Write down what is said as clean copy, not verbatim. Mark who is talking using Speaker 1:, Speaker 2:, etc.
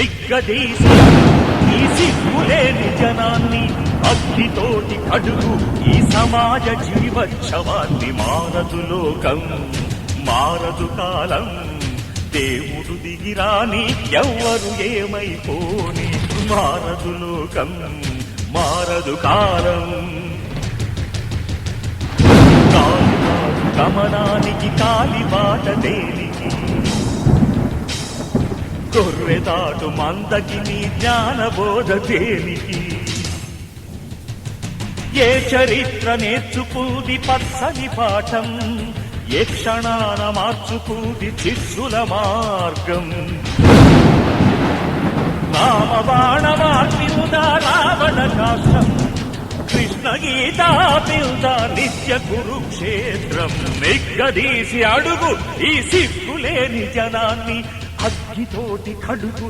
Speaker 1: నిగ్గదీసి ఈ సిగ్గులేని జనాన్ని అగ్గితోటి కడుగు ఈ సమాజ జీవోత్సవాన్ని. మారదు లోకం, మారదు కాలం, దేవుడు దిగిరాని ఎవ్వరు ఏమైపోని. మారదు లోకం, మారదు కాలం, కాలిబాట గమనానికి కాలిబాట దేనికి. గొర్రెదాటు మందకి నీ జ్ఞానబోధ దేనికి. ఏ చరిత్ర నేర్చుకుంది పచ్చని పాఠం, ఏ క్షణాన మార్చుకుంది శిష్యుల మార్గం. రామబాణమార్పిల్దా రావణ కాష్టం, కృష్ణ గీతా పిల్దా నిత్య కురుక్షేత్రం. నిగ్గదీసి అడుగు ఈ సిగ్గులేని జనాన్ని, అగ్గితోటి కడుగు